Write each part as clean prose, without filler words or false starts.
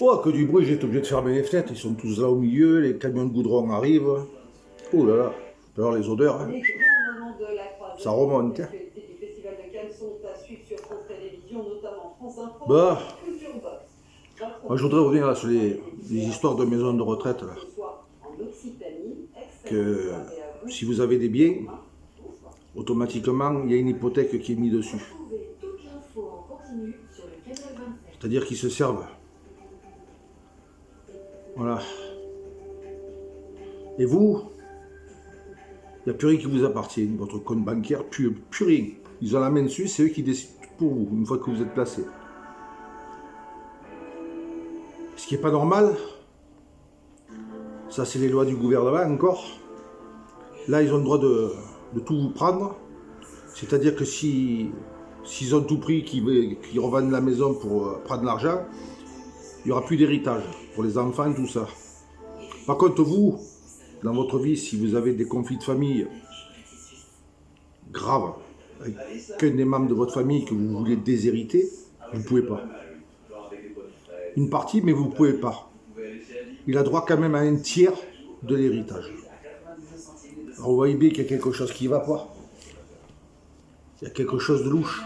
Oh, que du bruit, j'ai été obligé de fermer les fenêtres. Ils sont tous là au milieu, les camions de goudron arrivent. Oh là là, alors les odeurs, hein. Ça remonte. Hein. Bah, moi je voudrais revenir là sur les histoires de maisons de retraite. Là. Que si vous avez des biens, automatiquement, il y a une hypothèque qui est mise dessus. C'est-à-dire qu'ils se servent. Voilà. Et vous, il n'y a plus rien qui vous appartient. Votre compte bancaire, plus rien. Ils ont la main dessus, c'est eux qui décident pour vous, une fois que vous êtes placé. Ce qui n'est pas normal, ça c'est les lois du gouvernement encore. Là, ils ont le droit de tout vous prendre. C'est-à-dire que s'ils ont tout pris, qu'ils revendent la maison pour prendre l'argent, il n'y aura plus d'héritage pour les enfants, tout ça. Par contre, vous, dans votre vie, si vous avez des conflits de famille graves, avec qu'un des membres de votre famille que vous voulez déshériter, vous ne pouvez pas. Une partie, mais vous ne pouvez pas. Il a droit quand même à un tiers de l'héritage. Alors vous voyez bien qu'il y a quelque chose qui ne va pas. Il y a quelque chose de louche.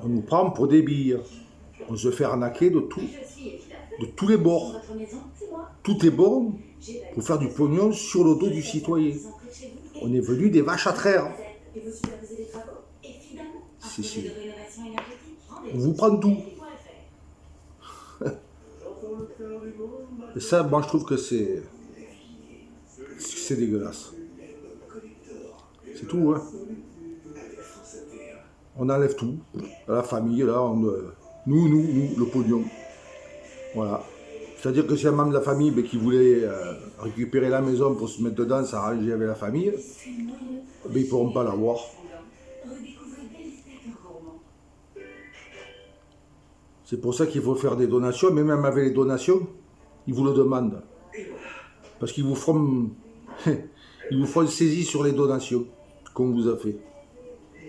On nous prend pour des billes. On se fait arnaquer de tout, de tous les bords. Tout est bon pour faire du pognon sur le dos du citoyen. On est venu des vaches à traire. Si. On vous prend tout. Et ça, moi je trouve que c'est dégueulasse. C'est tout, hein. On enlève tout. À la famille, là, nous, le pognon. Voilà. C'est-à-dire que si un membre de la famille qui voulait récupérer la maison pour se mettre dedans, s'arranger avec la famille, ils ne pourront pas l'avoir. C'est pour ça qu'il faut faire des donations, mais même avec les donations, ils vous le demandent. Parce qu'ils vous feront une saisie sur les donations qu'on vous a fait.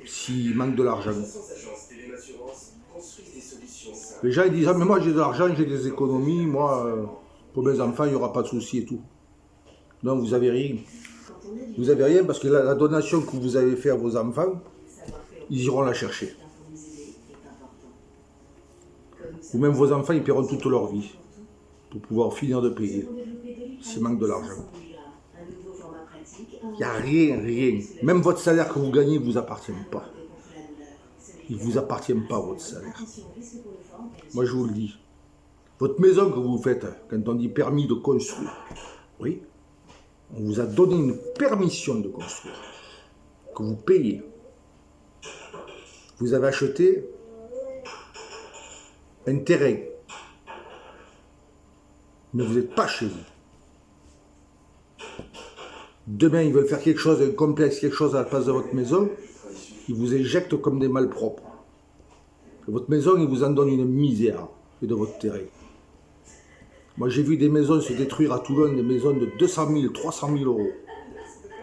S'il manque de l'argent. Les gens ils disent, ah mais moi j'ai de l'argent, j'ai des économies, moi pour mes enfants il n'y aura pas de souci et tout. Non, vous n'avez rien. Vous n'avez rien parce que la donation que vous avez fait à vos enfants, ils iront la chercher. Ou même vos enfants, ils paieront toute leur vie pour pouvoir finir de payer s'il manque de l'argent. Il n'y a rien. Même votre salaire que vous gagnez ne vous appartient pas. Il ne vous appartient pas, votre salaire. Moi, je vous le dis. Votre maison que vous faites, quand on dit permis de construire, oui, on vous a donné une permission de construire, que vous payez. Vous avez acheté un terrain, mais vous n'êtes pas chez vous. Demain, ils veulent faire quelque chose, un complexe, quelque chose à la place de votre maison, ils vous éjectent comme des malpropres. Votre maison, ils vous en donnent une misère de votre terrain. Moi, j'ai vu des maisons se détruire à Toulon, des maisons de 200 000, 300 000 euros.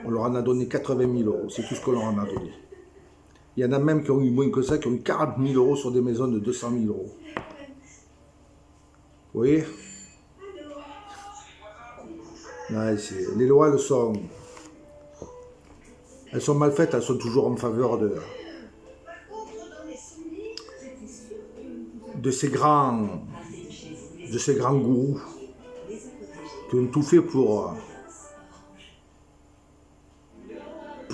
On leur en a donné 80 000 euros, c'est tout ce qu'on leur en a donné. Il y en a même qui ont eu moins que ça, qui ont eu 40 000 euros sur des maisons de 200 000 euros. Vous voyez? Ouais, les lois, elles sont mal faites, elles sont toujours en faveur de ces grands gourous qui ont tout fait pour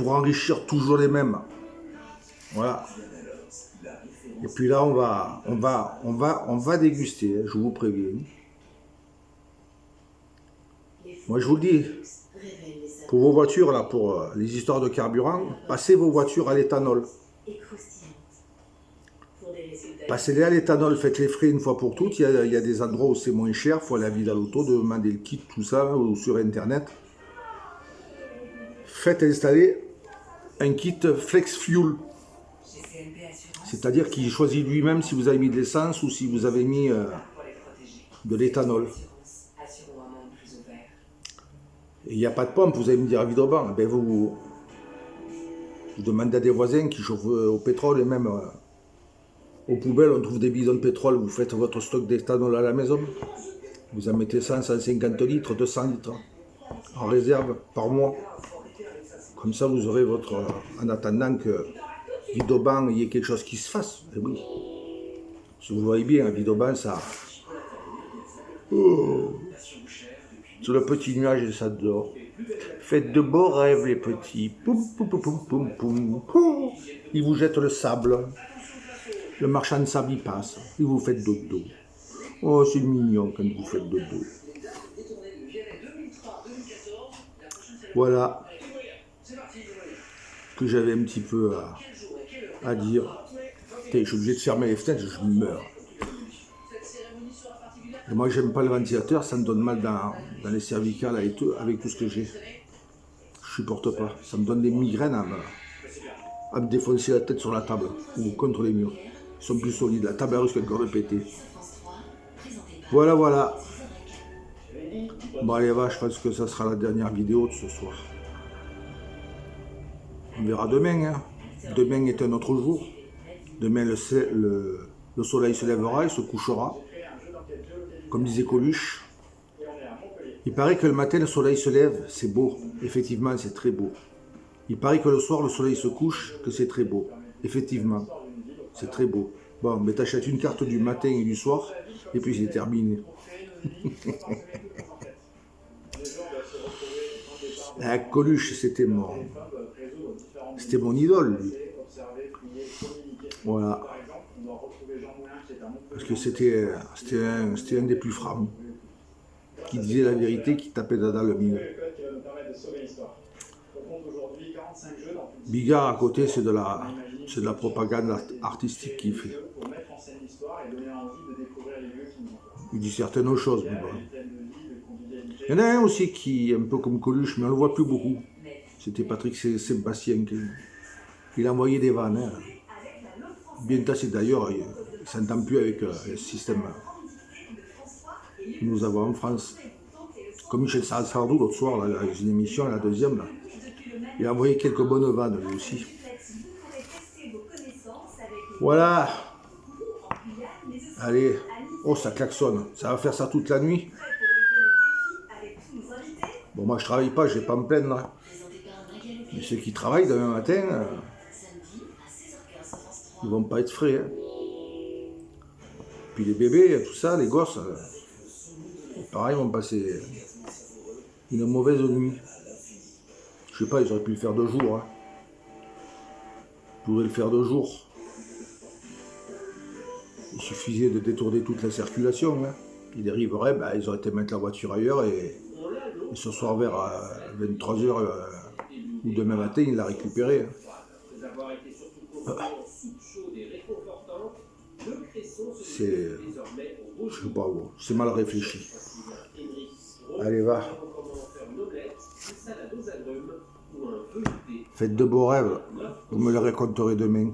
enrichir toujours les mêmes. Voilà. Et puis là, on va déguster, hein, je vous préviens. Moi, je vous le dis, pour vos voitures, là, pour les histoires de carburant, passez vos voitures à l'éthanol. Passez-les à l'éthanol, faites les frais une fois pour toutes. Il y a des endroits où c'est moins cher, il faut aller à Villa Auto, demander le kit, tout ça, ou sur Internet. Faites installer un kit Flex Fuel. C'est-à-dire qu'il choisit lui-même si vous avez mis de l'essence ou si vous avez mis de l'éthanol. Et il n'y a pas de pompe, vous allez me dire à Villeurbanne, ben vous demandez à des voisins qui chauffent au pétrole et même Aux poubelles, on trouve des bidons de pétrole, vous faites votre stock d'éthanol à la maison. Vous en mettez 100, 150 litres, 200 litres en réserve par mois. Comme ça, vous aurez votre... En attendant que Vidoban, il y ait quelque chose qui se fasse. Et oui. Si vous voyez bien, Vidoban, ça... Oh. Sur le petit nuage, ça dort. Faites de beaux rêves, les petits. Poum, poum, poum, poum, poum, poum. Poum. Il vous jette le sable. Le marchand de sable, il passe. Et vous faites dodo. Oh, c'est mignon quand vous faites dodo. Voilà. Que j'avais un petit peu à dire. Je suis obligé de fermer les fenêtres, je meurs. Et moi, j'aime pas le ventilateur, ça me donne mal dans les cervicales avec tout ce que j'ai. Je supporte pas. Ça me donne des migraines à me défoncer la tête sur la table ou contre les murs. Ils sont plus solides. La table risque encore de péter. Voilà, voilà. Bon, allez, va, je pense que ça sera la dernière vidéo de ce soir. On verra demain. Hein. Demain est un autre jour. Demain, le soleil se lèvera, il se couchera. Comme disait Coluche. Il paraît que le matin, le soleil se lève, c'est beau. Effectivement, c'est très beau. Il paraît que le soir, le soleil se couche, que c'est très beau. Effectivement, c'est très beau. Bon, mais t'achètes une carte du matin et du soir, et puis c'est terminé. Ah, Coluche, c'était mon idole, lui. Voilà. Parce que c'était un des plus francs. Qui disait la vérité, qui tapait dans le milieu. Bigard à côté, c'est de la propagande artistique qu'il fait. Il dit certaines choses. Mais bon. Il y en a un aussi qui est un peu comme Coluche, mais on ne le voit plus beaucoup. C'était Patrick Sébastien qui envoyait des vannes. Hein. Bien tassé d'ailleurs, il ne s'entend plus avec le système que nous avons en France. Comme Michel Sardou l'autre soir, là, avec une émission, la deuxième, là, il a envoyé quelques bonnes vannes lui aussi. Voilà. Allez. Oh, ça klaxonne. Ça va faire ça toute la nuit. Bon, moi je travaille pas, je vais pas me plaindre. Là. Mais ceux qui travaillent demain matin, ils vont pas être frais. Hein. Puis les bébés, tout ça, les gosses, pareil, vont passer une mauvaise nuit. Je sais pas, ils auraient pu le faire 2 jours. Hein. Ils pourraient le faire 2 jours. Il suffisait de détourner toute la circulation. Hein. Ils arriveraient, ben, ils auraient été mettre la voiture ailleurs et ce soir vers 23h ou demain matin, ils la récupéraient. Hein. C'est... Je sais pas, bon, c'est mal réfléchi. Allez, va. Faites de beaux rêves, vous me les raconterez demain.